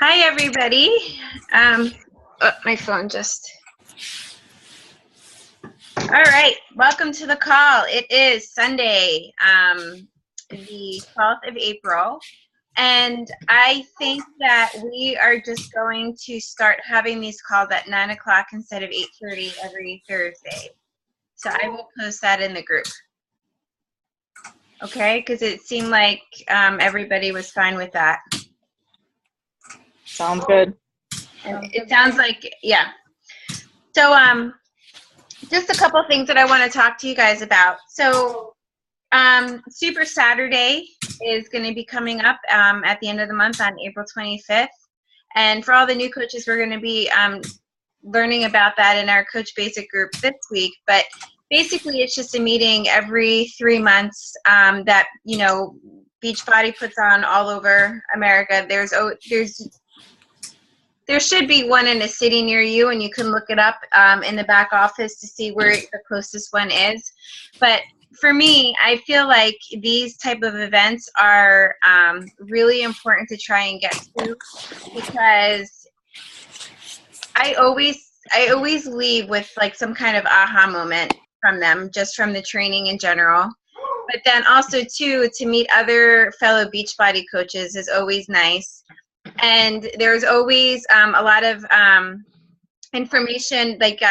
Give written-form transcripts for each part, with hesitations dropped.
Hi, everybody. My phone just. All right, welcome to the call. It is Sunday, the 12th of April, and I think that we are just going to start having these calls at 9 o'clock instead of 8:30 every Thursday. So I will post that in the group. Okay, because it seemed like everybody was fine with that. Sounds good. And it sounds like, yeah. So, just a couple things that I want to talk to you guys about. So, Super Saturday is going to be coming up at the end of the month on April 25th. And for all the new coaches, we're going to be learning about that in our Coach Basic group this week. But basically, it's just a meeting every 3 months that, Beachbody puts on all over America. There should be one in a city near you, and you can look it up in the back office to see where the closest one is. But for me, I feel like these type of events are really important to try and get to, because I always leave with like some kind of aha moment from them, just from the training in general. But then also too, to meet other fellow Beachbody coaches is always nice. And there's always a lot of information, like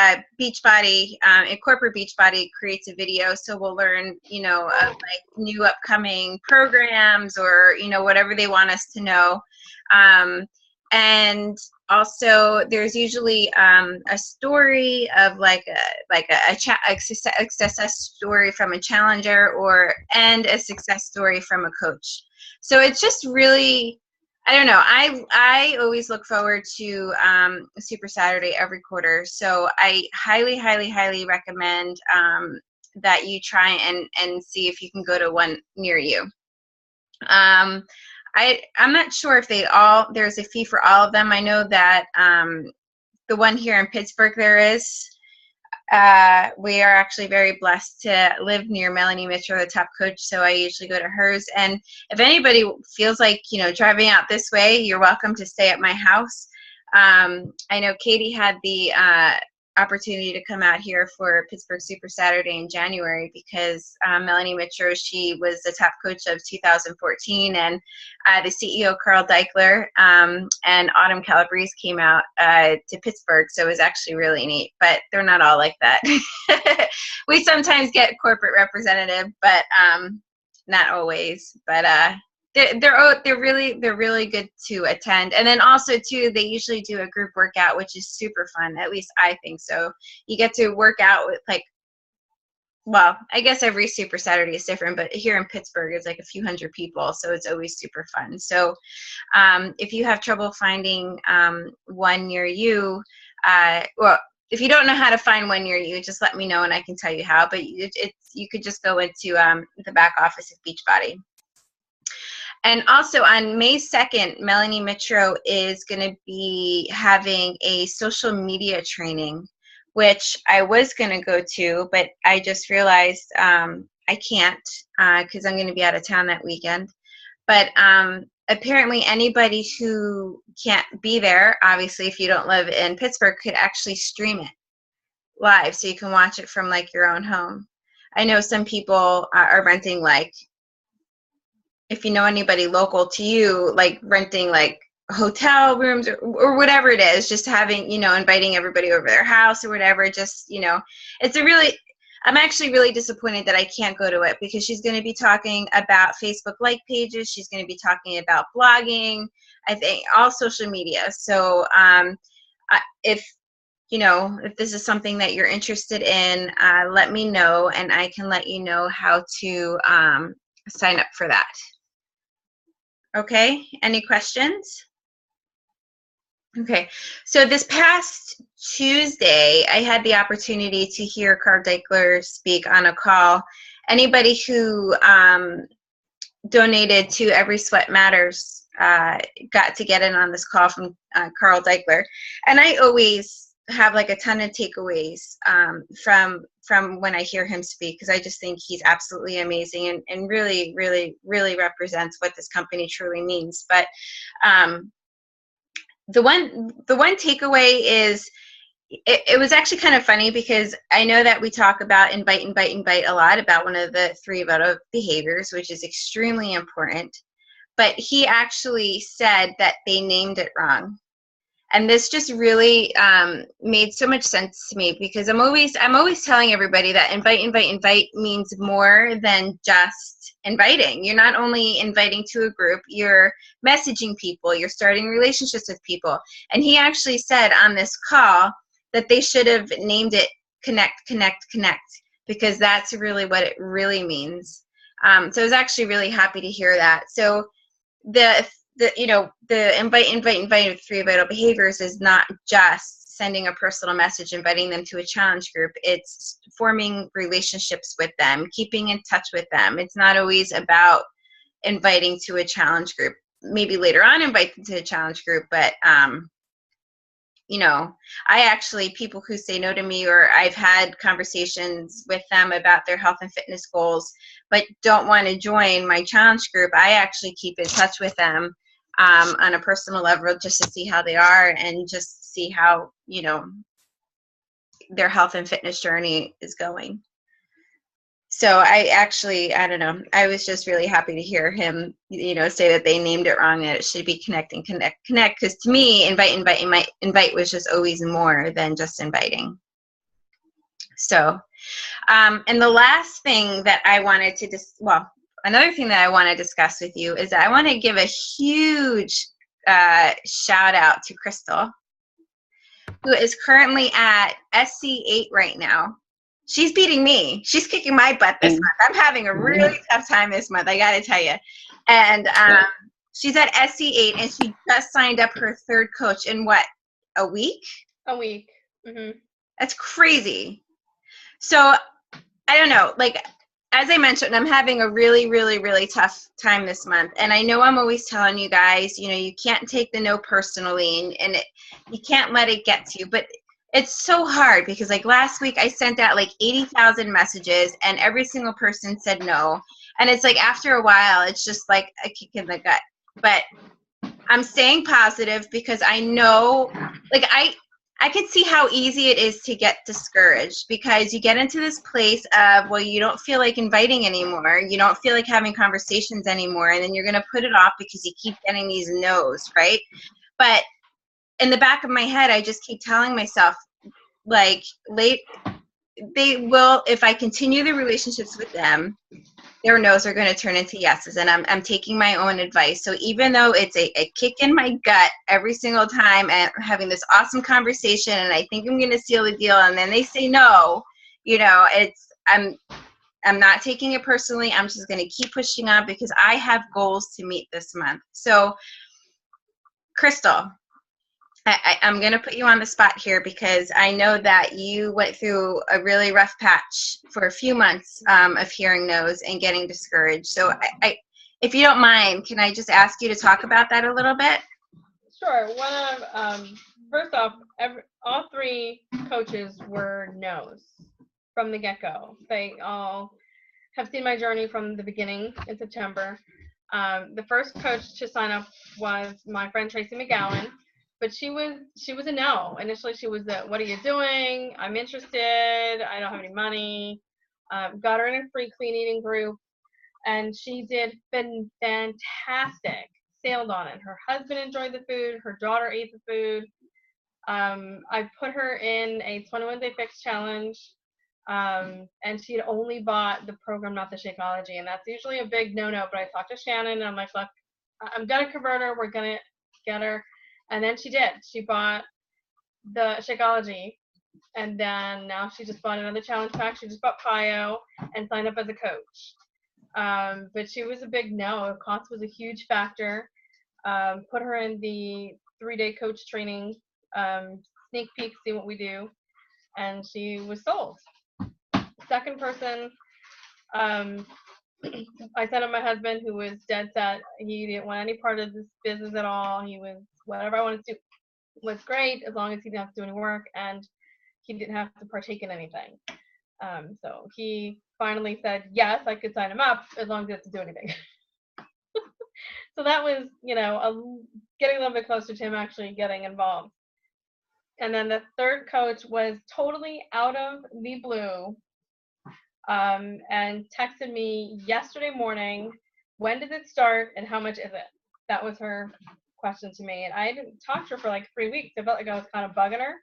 Beachbody, Corporate Beachbody creates a video, so we'll learn, of like new upcoming programs or, whatever they want us to know. And also there's usually a story of like a success story from a challenger and a success story from a coach. So it's just really, I don't know. I always look forward to Super Saturday every quarter. So I highly, highly, highly recommend that you try and see if you can go to one near you. I'm not sure if there's a fee for all of them. I know that the one here in Pittsburgh there is. We are actually very blessed to live near Melanie Mitchell, the top coach, so I usually go to hers. And if anybody feels like, driving out this way, you're welcome to stay at my house. I know Katie had the opportunity to come out here for Pittsburgh Super Saturday in January because Melanie Mitchell, she was the top coach of 2014, and the CEO Carl Deichler and Autumn Calabrese came out to Pittsburgh, so it was actually really neat. But they're not all like that. We sometimes get corporate representative, but not always. But they're really good to attend. And then also too, they usually do a group workout, which is super fun. At least I think so. You get to work out with well, I guess every Super Saturday is different, but here in Pittsburgh it's like a few hundred people, so it's always super fun. So if you have trouble finding one near you, if you don't know how to find one near you, just let me know and I can tell you how. But you could just go into the back office of Beachbody. And also on May 2nd, Melanie Mitchell is going to be having a social media training, which I was going to go to, but I just realized I can't because I'm going to be out of town that weekend. But apparently anybody who can't be there, obviously if you don't live in Pittsburgh, could actually stream it live, so you can watch it from like your own home. I know some people are renting, like, if you know anybody local to you, like renting like hotel rooms or whatever it is, just having, inviting everybody over their house or whatever. Just, I'm actually really disappointed that I can't go to it because she's going to be talking about Facebook like pages. She's going to be talking about blogging, I think, all social media. So if this is something that you're interested in, let me know and I can let you know how to sign up for that. Okay, any questions? Okay, so this past Tuesday, I had the opportunity to hear Carl Deichler speak on a call. Anybody who donated to Every Sweat Matters got to get in on this call from Carl Deichler. And I always have like a ton of takeaways from when I hear him speak, because I just think he's absolutely amazing and really, really, really represents what this company truly means. But the one takeaway is it was actually kind of funny because I know that we talk about invite a lot about one of the 3 vital behaviors, which is extremely important. But he actually said that they named it wrong. And this just really made so much sense to me because I'm always telling everybody that invite means more than just inviting. You're not only inviting to a group, you're messaging people, you're starting relationships with people. And he actually said on this call that they should have named it connect, because that's really what it really means. So I was actually really happy to hear that. So the invite with 3 vital behaviors is not just sending a personal message, inviting them to a challenge group. It's forming relationships with them, keeping in touch with them. It's not always about inviting to a challenge group. Maybe later on invite them to a challenge group, but I actually, people who say no to me, or I've had conversations with them about their health and fitness goals, but don't want to join my challenge group, I actually keep in touch with them on a personal level just to see how they are and just see how, their health and fitness journey is going. So I don't know. I was just really happy to hear him, say that they named it wrong, that it should be connect. Because to me, invite was just always more than just inviting. So, and the last thing that I wanted to another thing that I want to discuss with you is that I want to give a huge shout out to Crystal, who is currently at SC8 right now. She's beating me. She's kicking my butt this month. I'm having a really tough time this month, I got to tell you. And she's at SC8, and she just signed up her 3rd coach in what, a week? A week. Mm-hmm. That's crazy. So I don't know. Like, as I mentioned, I'm having a really, really, really tough time this month. And I know I'm always telling you guys, you can't take the no personally, and you can't let it get to you. But it's so hard because, like, last week I sent out like 80,000 messages and every single person said no. And it's like after a while, it's just like a kick in the gut. But I'm staying positive because I know, like, I could see how easy it is to get discouraged because you get into this place of, well, you don't feel like inviting anymore. You don't feel like having conversations anymore. And then you're going to put it off because you keep getting these no's, right? But in the back of my head, I just keep telling myself, like, they will, if I continue the relationships with them, their no's are going to turn into yeses. And I'm taking my own advice. So even though it's a kick in my gut every single time and I'm having this awesome conversation and I think I'm going to seal the deal and then they say no, I'm not taking it personally. I'm just going to keep pushing on because I have goals to meet this month. So, Crystal, I'm going to put you on the spot here because I know that you went through a really rough patch for a few months of hearing no's and getting discouraged. So if you don't mind, can I just ask you to talk about that a little bit? Sure. First off, all 3 coaches were no's from the get-go. They all have seen my journey from the beginning in September. The first coach to sign up was my friend Tracy McGowan. But she was a no. Initially, she was what are you doing? I'm interested. I don't have any money. Got her in a free clean eating group, and she did fantastic. Sailed on it. Her husband enjoyed the food. Her daughter ate the food. I put her in a 21-day fix challenge, and she had only bought the program, not the Shakeology, and that's usually a big no-no. But I talked to Shannon, and I'm like, look, I'm gonna convert her. We're gonna get her. And then she did. She bought the Shakeology, and then now she just bought another challenge pack. She just bought PiYo and signed up as a coach. But she was a big no. Cost was a huge factor. Put her in the 3-day coach training, sneak peek, see what we do, and she was sold. Second person, I sent up my husband, who was dead set. He didn't want any part of this business at all. He was, whatever I wanted to do was great, as long as he didn't have to do any work and he didn't have to partake in anything. So he finally said, yes, I could sign him up as long as he doesn't do anything. So that was, a getting a little bit closer to him actually getting involved. And then the third coach was totally out of the blue, and texted me yesterday morning, when does it start and how much is it? That was her question to me. And I didn't talk to her for like 3 weeks. I felt like I was kind of bugging her.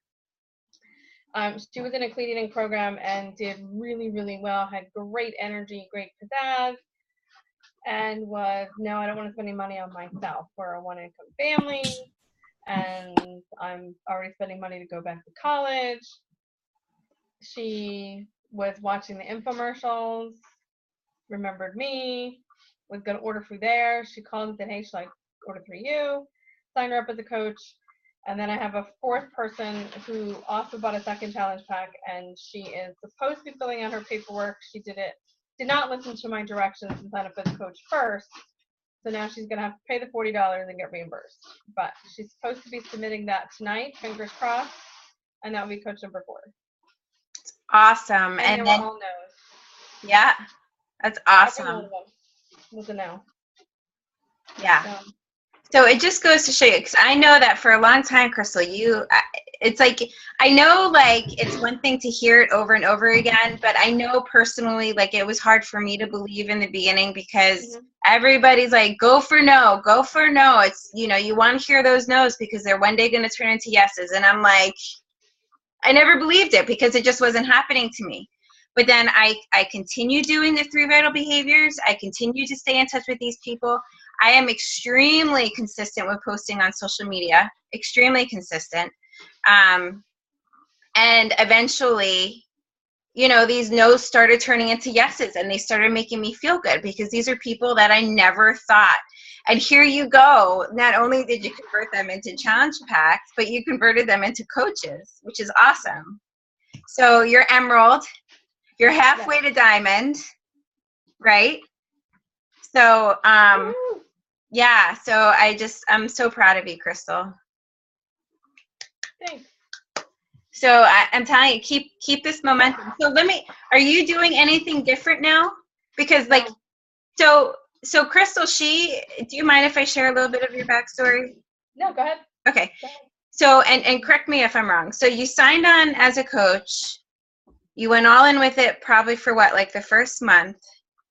She was in a clean eating program and did really, really well, had great energy, great pizzazz, and was, no, I don't want to spend any money on myself. We're a one-income family, and I'm already spending money to go back to college. She was watching the infomercials, remembered me, was going to order through there. She called and said, hey, should I order through you? Signed her up as a coach. And then I have a fourth person who also bought a second challenge pack, and she is supposed to be filling out her paperwork. She did not listen to my directions and sign up as a coach first. So now she's going to have to pay the $40 and get reimbursed. But she's supposed to be submitting that tonight, fingers crossed, and that will be coach number 4. Awesome. And then, all no's. Yeah, that's Every one awesome. of them was a no. Yeah. So it just goes to show you, because I know that for a long time, Crystal, it's like, I know like it's one thing to hear it over and over again, but I know personally, like it was hard for me to believe in the beginning because everybody's like, go for no. It's, you want to hear those no's because they're one day going to turn into yeses. And I'm like, I never believed it because it just wasn't happening to me. But then I continue doing the 3 vital behaviors. I continue to stay in touch with these people. I am extremely consistent with posting on social media, extremely consistent. And eventually, these no's started turning into yeses, and they started making me feel good because these are people that I never thought. And here you go. Not only did you convert them into challenge packs, but you converted them into coaches, which is awesome. So you're emerald. You're halfway to diamond, right? So, yeah, so I'm so proud of you, Crystal. Thanks. So I'm telling you, keep this momentum. So are you doing anything different now? Because like, so Crystal, do you mind if I share a little bit of your backstory? No, go ahead. Okay. So, and correct me if I'm wrong. So you signed on as a coach. You went all in with it probably for what, like the first month?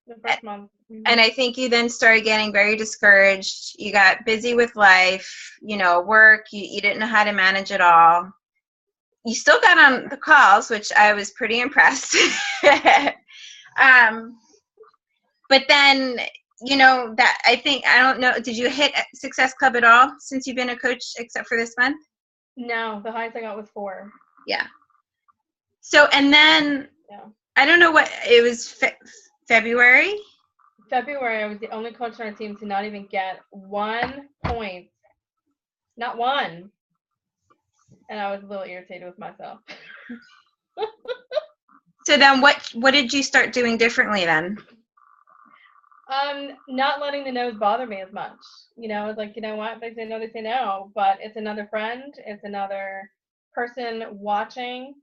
The first month. Mm-hmm. And I think you then started getting very discouraged. You got busy with life, work. You didn't know how to manage it all. You still got on the calls, which I was pretty impressed. But then, that I don't know, did you hit Success Club at all since you've been a coach except for this month? No, the highest I got was 4. Yeah. So, and then, I don't know what, it was February? February, I was the only coach on our team to not even get 1 point. Not one. And I was a little irritated with myself. So then what did you start doing differently then? Not letting the no's bother me as much. It's like, what? If they say no, they say no. But it's another friend. It's another person watching.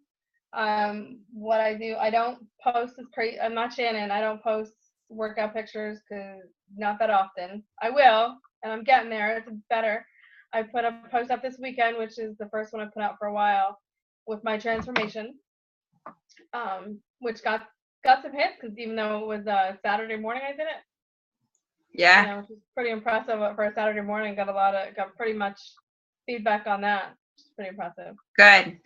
What I do, I don't post as crazy. I'm not Shannon. I don't post workout pictures because not that often. I will, and I'm getting there. It's better. I put a post up this weekend, which is the first one I put out for a while, with my transformation, which got some hits because even though it was Saturday morning, I did it. Yeah. Which is pretty impressive for a Saturday morning. Got pretty much feedback on that. Which is pretty impressive. Good.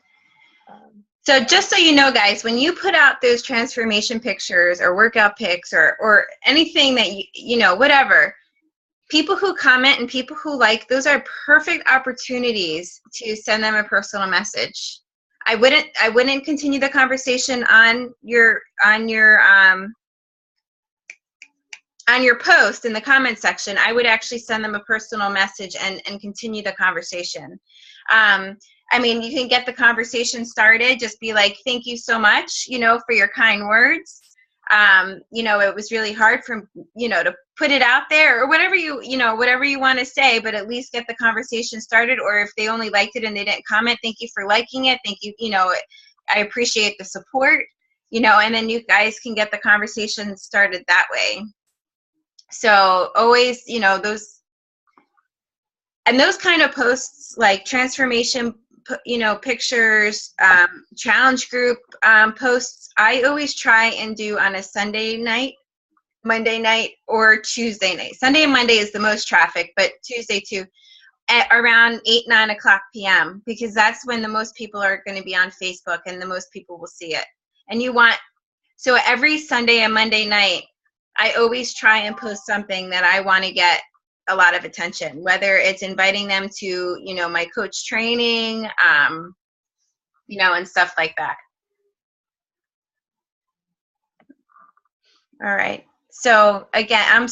So just so you know, guys, when you put out those transformation pictures or workout pics or anything that whatever, people who comment and people who like, those are perfect opportunities to send them a personal message. I wouldn't continue the conversation on your post in the comment section. I would actually send them a personal message and continue the conversation. You can get the conversation started. Just be like, thank you so much, for your kind words. It was really hard to put it out there or whatever whatever you want to say, but at least get the conversation started. Or if they only liked it and they didn't comment, thank you for liking it. Thank you. I appreciate the support, and then you guys can get the conversation started that way. So always, and those kind of posts, like transformation, pictures, challenge group posts, I always try and do on a Sunday night, Monday night, or Tuesday night. Sunday and Monday is the most traffic, but Tuesday too, at around 8-9 o'clock p.m. because that's when the most people are going to be on Facebook and the most people will see it. And so every Sunday and Monday night, I always try and post something that I want to get a lot of attention, whether it's inviting them to, my coach training, and stuff like that. All right. So again, I'm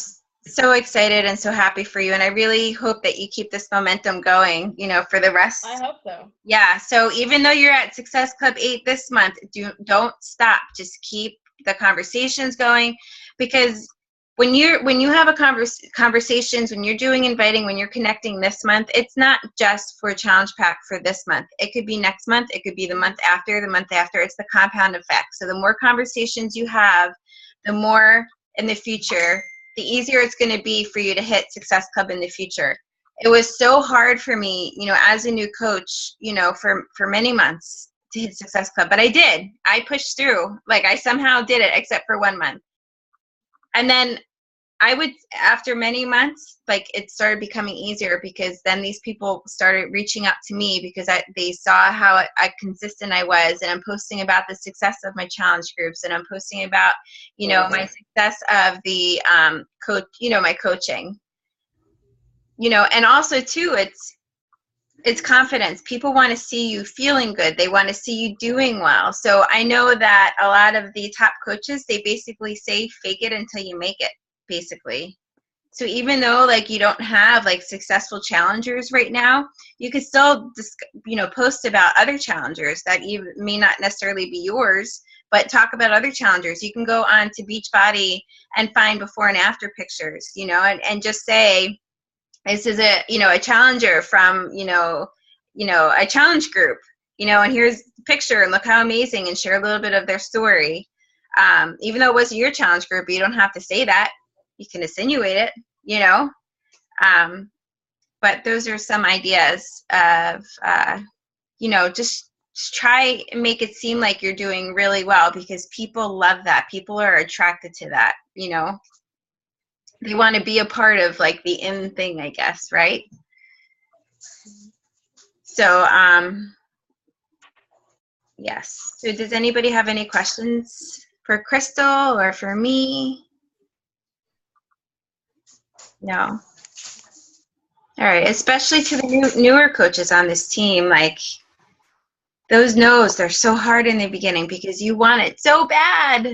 so excited and so happy for you. And I really hope that you keep this momentum going, for the rest. I hope so. Yeah. So even though you're at Success Club 8 this month, don't stop. Just keep the conversations going, because when you have conversations, when you're doing inviting, when you're connecting this month, it's not just for Challenge Pack for this month. It could be next month. It could be the month after, the month after. It's the compound effect. So the more conversations you have, the more in the future, the easier it's going to be for you to hit Success Club in the future. It was so hard for me, as a new coach, for many months to hit Success Club, but I did. I pushed through. Like, I somehow did it, except for 1 month. And then after many months, like, it started becoming easier, because then these people started reaching out to me because they saw how consistent I was, and I'm posting about the success of my challenge groups, and I'm posting about, my success of the coach, my coaching, and also too, it's confidence. People want to see you feeling good. They want to see you doing well. So I know that a lot of the top coaches, they basically say, fake it until you make it, basically. So even though, like, you don't have, like, successful challengers right now, you could still, post about other challengers that even may not necessarily be yours, but talk about other challengers. You can go on to Beachbody and find before and after pictures, and just say, this is a challenger from, a challenge group, and here's the picture, and look how amazing, and share a little bit of their story. Even though it wasn't your challenge group, you don't have to say that. You can insinuate it, but those are some ideas of, just try and make it seem like you're doing really well, because people love that. People are attracted to that, They want to be a part of, like, the in thing, I guess, right? So, yes. So does anybody have any questions for Crystal or for me? No. All right. Especially to the newer coaches on this team, like, those no's, they're so hard in the beginning because you want it so bad,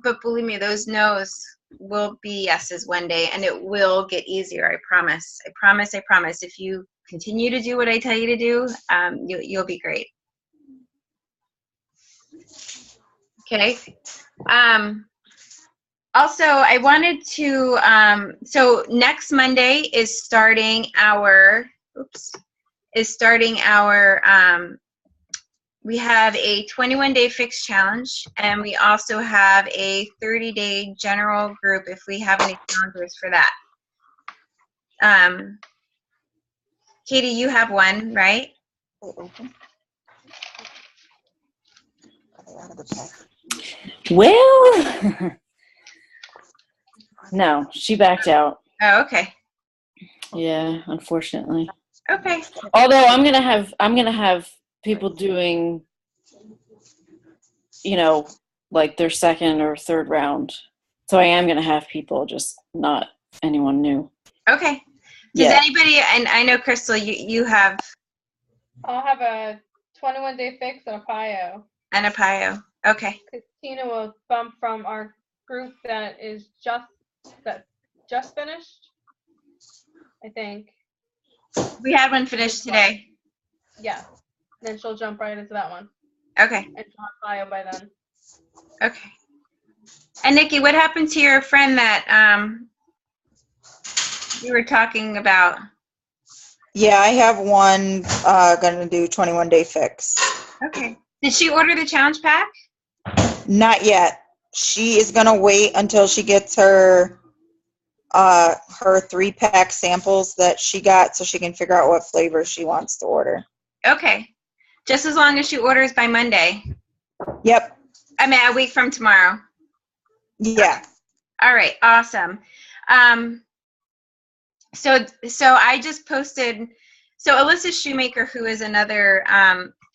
but believe me, those no's will be yeses one day, and it will get easier. I promise. I promise. I promise. If you continue to do what I tell you to do, you'll be great. Okay. Also, I wanted to, so next Monday is starting our, we have a 21-day fixed challenge, and we also have a 30-day general group if we have any challengers for that. Katie, you have one, right? Well, no, she backed out. Oh, okay. Yeah, unfortunately. Okay. Although I'm gonna have people doing, like, their second or third round. So I am gonna have people, just not anyone new. Okay. Does anybody, and I know Crystal, you have. I'll have a 21-day fix and a PIO. And a PIO. Okay. Christina will bump from our group that just finished, I think. We had one finished today. Yeah. Then she'll jump right into that one. Okay. And she'll have PIO by then. Okay. And Nikki, what happened to your friend that you were talking about? Yeah, I have one gonna do 21-day fix. Okay. Did she order the challenge pack? Not yet. She is gonna wait until she gets her her 3-pack samples that she got so she can figure out what flavor she wants to order. Okay. Just as long as she orders by Monday. Yep. I mean, a week from tomorrow. Yeah. All right. Awesome. So I just posted, so Alyssa Shoemaker, who is another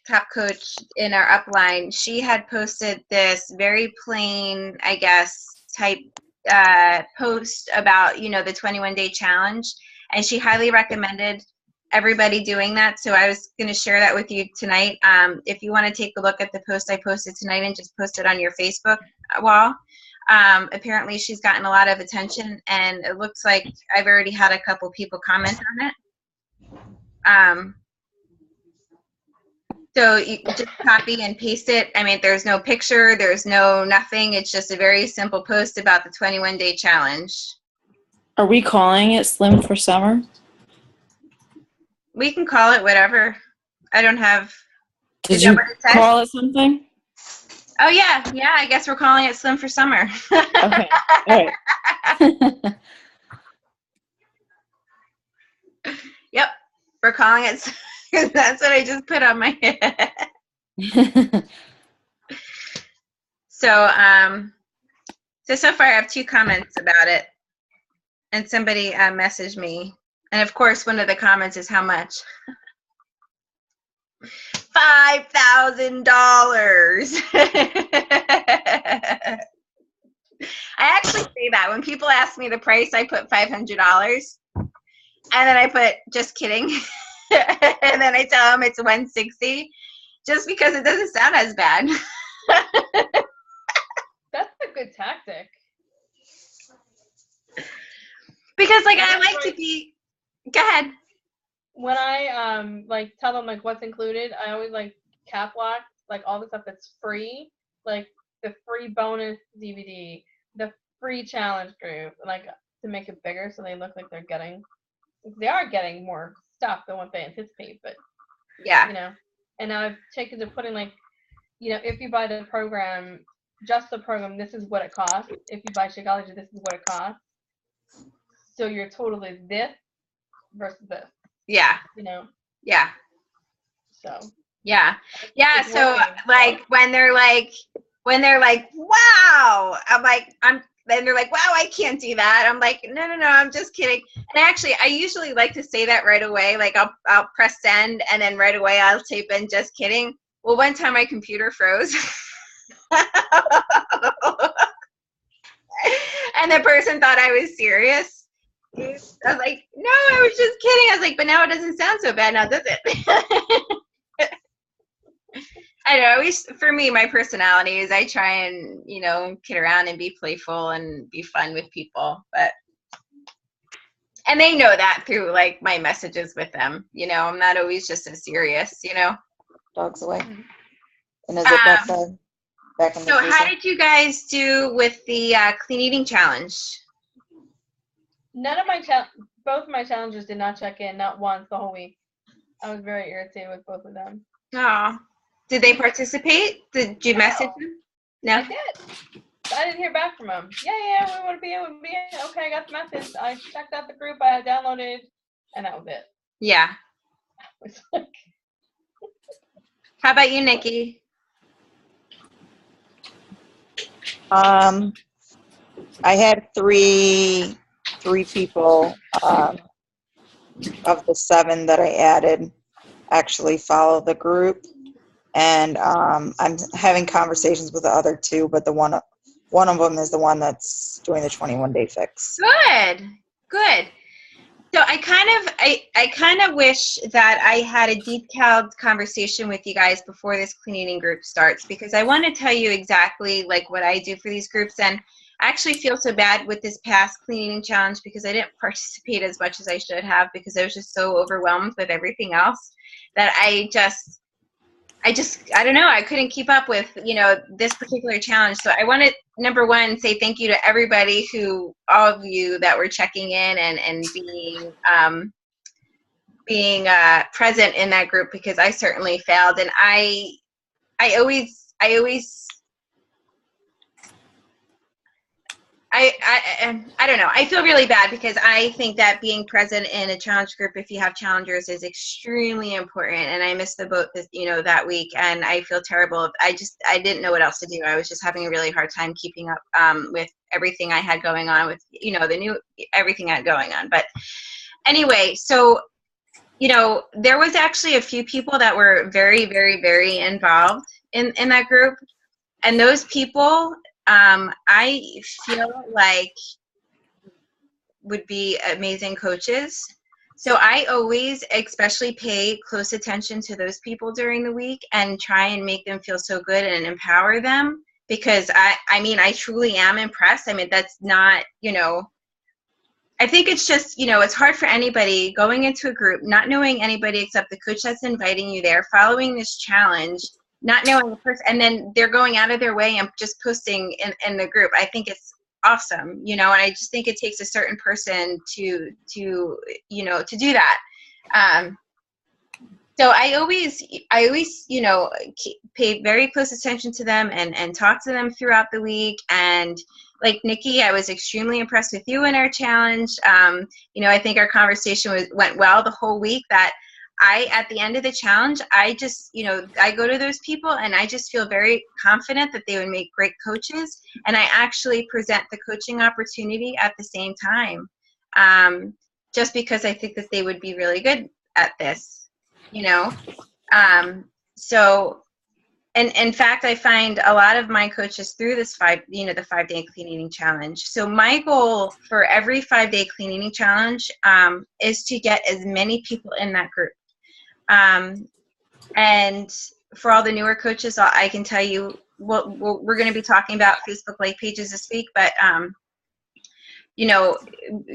top coach in our upline, she had posted this very plain, I guess, type post about, you know, the 21-day challenge, and she highly recommended everybody doing that. So I was going to share that with you tonight. If you want to take a look at the post I posted tonight and just post it on your Facebook wall. Apparently she's gotten a lot of attention, and it looks like I've already had a couple people comment on it. So you just copy and paste it. I mean, there's no picture, there's no nothing. It's just a very simple post about the 21-day challenge. Are we calling it Slim for Summer? We can call it whatever. I don't have. Did Is that you what it says? call it something? Oh yeah. I guess we're calling it Slim for Summer. Okay. All right. Yep, we're calling it. That's what I just put on my head. So far I have 2 comments about it, and somebody messaged me, and of course one of the comments is how much. $5,000. I actually say that when people ask me the price, I put $500, and then I put just kidding, and then I tell them it's $160, just because it doesn't sound as bad. That's a good tactic. Because like I like to be. Go ahead. When I like tell them like what's included, I always like cap lock like all the stuff that's free, like the free bonus DVD, the free challenge group, like to make it bigger so they look like they are getting more stuff than what they anticipate, but Yeah. you know. And now I've taken to putting like, you know, if you buy the program, just the program, this is what it costs. If you buy Shakeology, this is what it costs. So your total is this versus this. Yeah. You know. Yeah. So. Yeah. It's So working. like when they're like, wow, then they're like, wow, I can't do that. I'm like, no, I'm just kidding. And actually, I usually like to say that right away. Like I'll press send, and then right away I'll type in just kidding. Well, one time my computer froze. And the person thought I was serious. I was like, no, I was just kidding. I was like, but now it doesn't sound so bad now, does it? I know, for me, my personality is I try and, you know, kid around and be playful and be fun with people. And they know that through, like, my messages with them. You know, I'm not always just as serious, you know. Dogs away. And is it back in the So freezer? how did you guys do with the clean eating challenge? None of my both of my challengers did not check in, not once the whole week. I was very irritated with both of them. Oh, did they participate? Did you message them? No. I did. I didn't hear back from them. Yeah, we want to be in. Okay, I got the message. I checked out the group I had downloaded, and that was it. Yeah. It's like, How about you, Nikki? I had three people of the 7 that I added actually follow the group, and I'm having conversations with the other 2, but the one of them is the one that's doing the 21-day fix. Good. So I kind of wish that I had a detailed conversation with you guys before this clean eating group starts, because I want to tell you exactly like what I do for these groups. And I actually feel so bad with this past clean eating challenge because I didn't participate as much as I should have, because I was just so overwhelmed with everything else that I don't know, I couldn't keep up with, you know, this particular challenge. So I want to, number one, say thank you to everybody all of you that were checking in and being present in that group, because I certainly failed. And I I don't know. I feel really bad because I think that being present in a challenge group, if you have challengers, is extremely important. And I missed the boat this, that week, and I feel terrible. I didn't know what else to do. I was just having a really hard time keeping up with everything I had going on with, everything I had going on. But anyway, so, there was actually a few people that were very, very, very involved in that group. And those people, I feel like would be amazing coaches. So I always especially pay close attention to those people during the week and try and make them feel so good and empower them, because I truly am impressed. I mean, that's not, I think it's just, it's hard for anybody going into a group, not knowing anybody except the coach that's inviting you there, following this challenge, not knowing the person, and then they're going out of their way and just posting in the group. I think it's awesome, and I just think it takes a certain person to do that. So I always, pay very close attention to them and talk to them throughout the week. And like Nikki, I was extremely impressed with you in our challenge. I think our conversation went well the whole week. That at the end of the challenge, I just, I go to those people and I just feel very confident that they would make great coaches. And I actually present the coaching opportunity at the same time, just because I think that they would be really good at this, So, and in fact, I find a lot of my coaches through this the 5-day clean eating challenge. So my goal for every 5-day clean eating challenge is to get as many people in that group. And for all the newer coaches, I can tell you, we're going to be talking about Facebook Live pages this week, but,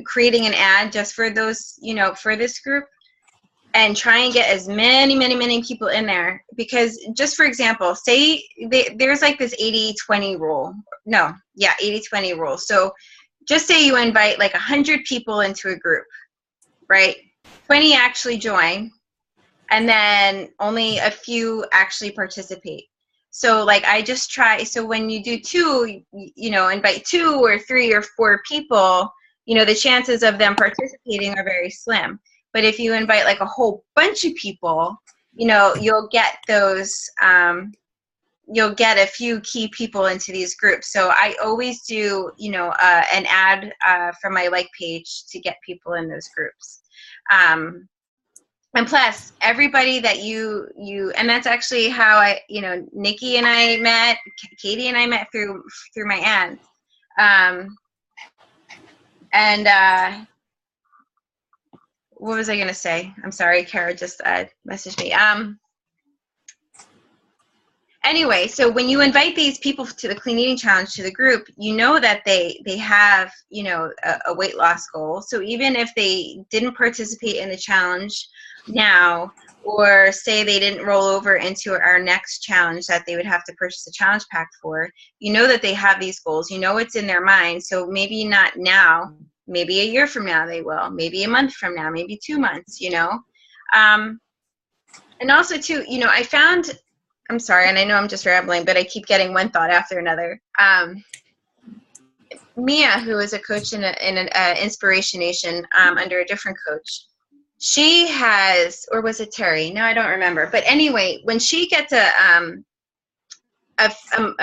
creating an ad just for those, for this group, and try and get as many people in there. Because just for example, say there's like this 80-20 rule. 80-20 rule. So just say you invite like 100 people into a group, right? 20 actually join, and then only a few actually participate. So like I just try, so when you do invite 2 or 3 or 4 people, the chances of them participating are very slim. But if you invite like a whole bunch of people, you'll get those, you'll get a few key people into these groups. So I always do, an ad from my like page to get people in those groups. And plus, everybody that you, and that's actually how Nikki and I met, Katie and I met through my ads. What was I going to say? I'm sorry, Kara just messaged me. Anyway, so when you invite these people to the Clean Eating Challenge, to the group, that they have, a weight loss goal. So even if they didn't participate in the challenge now, or say they didn't roll over into our next challenge that they would have to purchase a challenge pack for, that they have these goals, it's in their mind. So maybe not now, maybe a year from now they will, maybe a month from now, maybe 2 months, and also too, I found, I'm sorry, and I know I'm just rambling, but I keep getting one thought after another. Mia, who is a coach in an Inspiration Nation under a different coach, she has, or was it Terry? No, I don't remember. But anyway, when she gets a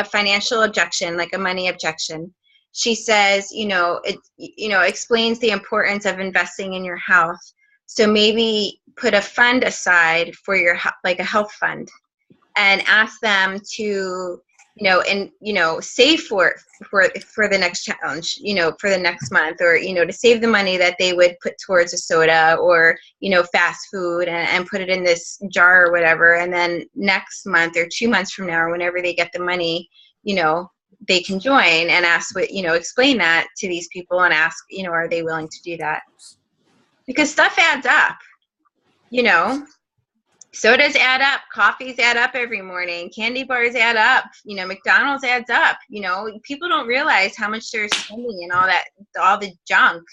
financial objection, like a money objection, she says, it explains the importance of investing in your health. So maybe put a fund aside for your, like a health fund, and ask them to, save for the next challenge, for the next month, or, to save the money that they would put towards a soda or, fast food, and put it in this jar or whatever. And then next month or 2 months from now, or whenever they get the money, they can join, and ask what, explain that to these people and ask, are they willing to do that? Because stuff adds up, sodas add up, coffees add up every morning, candy bars add up, McDonald's adds up. People don't realize how much they're spending in all the junk,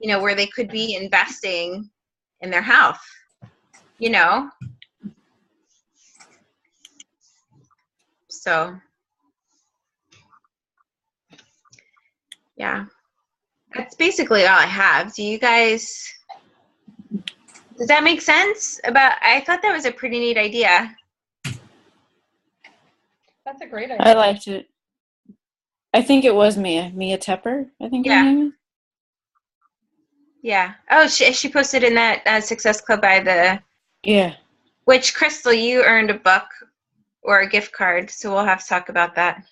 where they could be investing in their health, So Yeah. That's basically all I have. Do you guys, does that make sense? I thought that was a pretty neat idea. That's a great I idea. liked it. I think it was Mia Tepper, I think her Yeah. name is. Yeah. Oh, she posted in that Success Club by the, Yeah. which Crystal, you earned a book or a gift card, so we'll have to talk about that.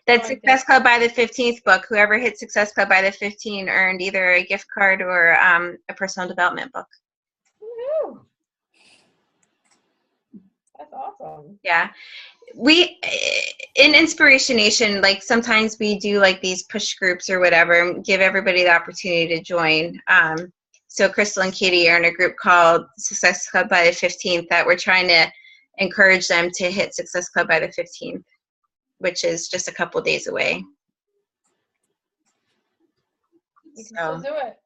That Oh, I Success did. Club by the 15th book, whoever hit Success Club by the 15 earned either a gift card or a personal development book. Woohoo! That's awesome. Yeah. We, in Inspiration Nation, like sometimes we do like these push groups or whatever and give everybody the opportunity to join. So Crystal and Katie are in a group called Success Club by the 15th that we're trying to encourage them to hit Success Club by the 15th, which is just a couple days away. You can So, still do it.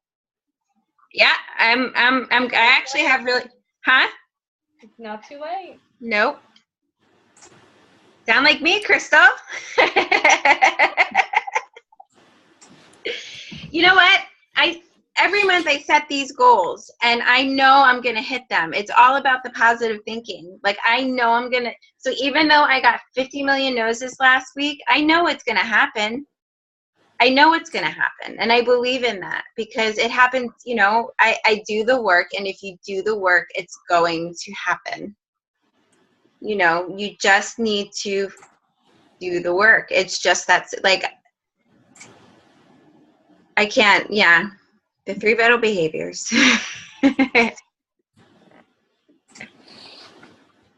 yeah, I actually have really, huh? It's not too late. Nope. Sound like me, Crystal. You know what? Every month I set these goals and I know I'm going to hit them. It's all about the positive thinking. Like I know I'm going to, so even though I got 50 million no's this last week, I know it's going to happen. I know it's going to happen. And I believe in that because it happens, you know, I do the work, and if you do the work, it's going to happen. You know, you just need to do the work. It's just that's like, I can't, yeah. The 3 vital behaviors.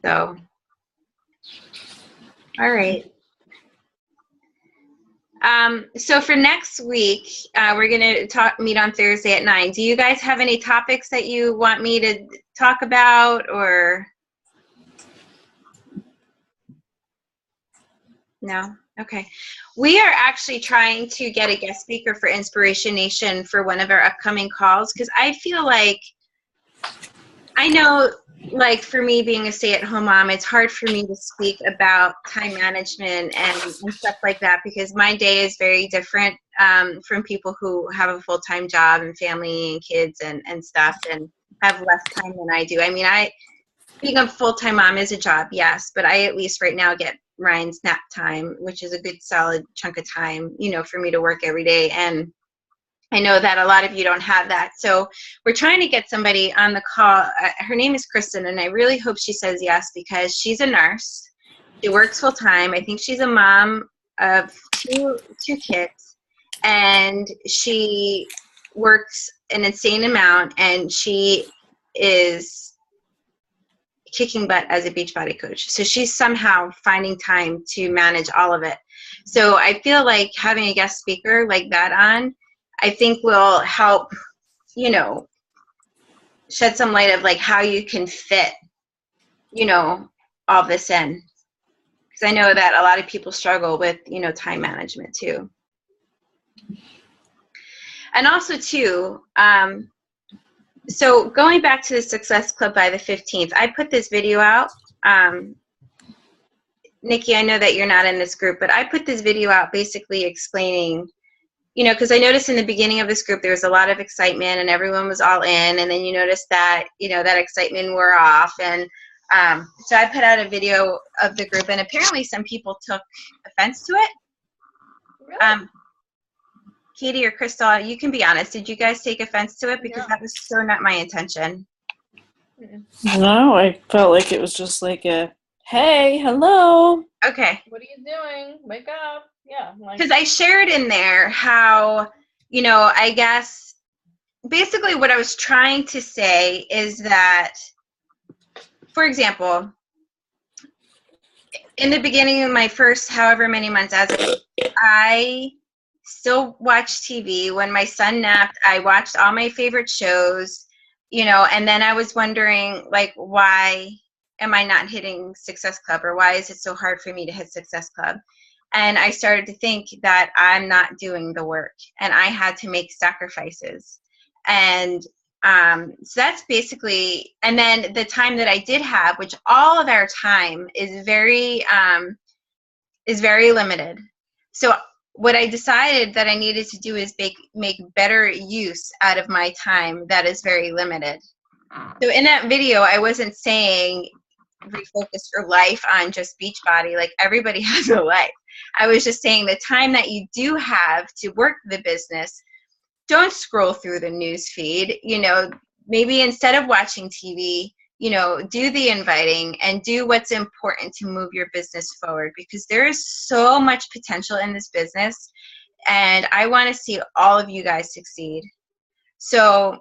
So, all right. So for next week, we're going to meet on Thursday at 9. Do you guys have any topics that you want me to talk about or? No? Okay. We are actually trying to get a guest speaker for Inspiration Nation for one of our upcoming calls because I feel like, I know, like for me being a stay-at-home mom, it's hard for me to speak about time management and stuff like that because my day is very different from people who have a full-time job and family and kids and stuff and have less time than I do. I mean, being a full-time mom is a job, yes, but I at least right now get Ryan's nap time, which is a good solid chunk of time, you know, for me to work every day. And I know that a lot of you don't have that. So we're trying to get somebody on the call. Her name is Kristen, and I really hope she says yes because she's a nurse. She works full time. I think she's a mom of two kids, and she works an insane amount, and she is kicking butt as a Beachbody coach. So she's somehow finding time to manage all of it. So I feel like having a guest speaker like that on, I think will help, you know, shed some light of like how you can fit, you know, all this in. Because I know that a lot of people struggle with, you know, time management too. And also too, so going back to the Success Club by the 15th, I put this video out. Nikki, I know that you're not in this group, but I put this video out basically explaining, you know, because I noticed in the beginning of this group, there was a lot of excitement and everyone was all in. And then you notice that, you know, that excitement wore off. And so I put out a video of the group and apparently some people took offense to it. Really? Katie or Crystal, you can be honest. Did you guys take offense to it? Because No. that was so not my intention. No, I felt like it was just like a, hey, hello. Okay. What are you doing? Wake up. Yeah. Like, Because I shared in there how, you know, I guess basically what I was trying to say is that, for example, in the beginning of my first however many months as a coach, I still watched TV. When my son napped, I watched all my favorite shows, you know, and then I was wondering, like, why am I not hitting Success Club, or why is it so hard for me to hit Success Club? And I started to think that I'm not doing the work and I had to make sacrifices. And so that's basically, and then the time that I did have, which all of our time is very limited. So what I decided that I needed to do is make better use out of my time that is very limited. So in that video, I wasn't saying refocus your life on just Beachbody. Like, everybody has a life. I was just saying the time that you do have to work the business, don't scroll through the news feed. You know, maybe instead of watching TV, you know, do the inviting and do what's important to move your business forward, because there is so much potential in this business, and I want to see all of you guys succeed. So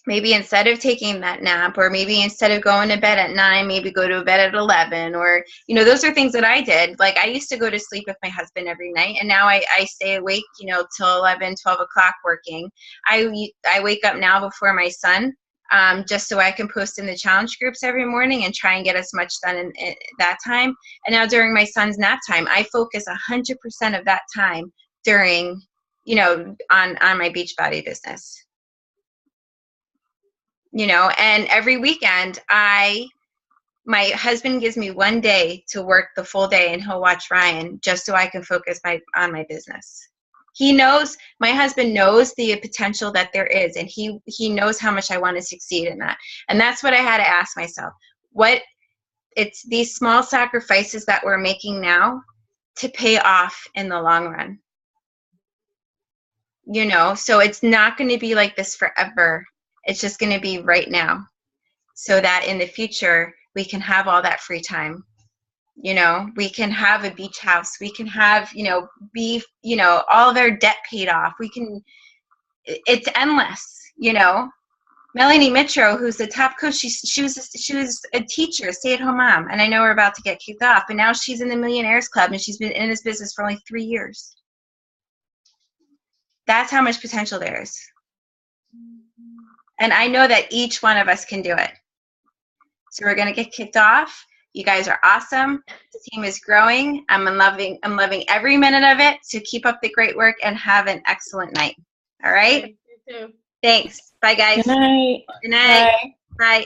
maybe instead of taking that nap, or maybe instead of going to bed at 9, maybe go to bed at 11, or, you know, those are things that I did. Like, I used to go to sleep with my husband every night, and now I stay awake, you know, till 11, 12 o'clock working. I wake up now before my son, just so I can post in the challenge groups every morning and try and get as much done in that time. And now during my son's nap time, I focus 100% of that time during, you know, on my Beachbody business. You know, and every weekend my husband gives me one day to work the full day, and he'll watch Ryan just so I can focus on my business. He knows, my husband knows the potential that there is, and he knows how much I want to succeed in that. And that's what I had to ask myself. It's these small sacrifices that we're making now to pay off in the long run. You know, so it's not going to be like this forever. It's just going to be right now, so that in the future we can have all that free time. You know, we can have a beach house. We can have, you know, all of our debt paid off. It's endless, you know. Melanie Mitro, who's the top coach, she was a teacher, stay-at-home mom, and I know we're about to get kicked off, but now she's in the Millionaires Club, and she's been in this business for only 3 years. That's how much potential there is. And I know that each one of us can do it. So we're going to get kicked off. You guys are awesome. The team is growing. I'm loving every minute of it. So keep up the great work and have an excellent night. All right? You too. Thanks. Bye, guys. Good night. Good night. Bye. Bye.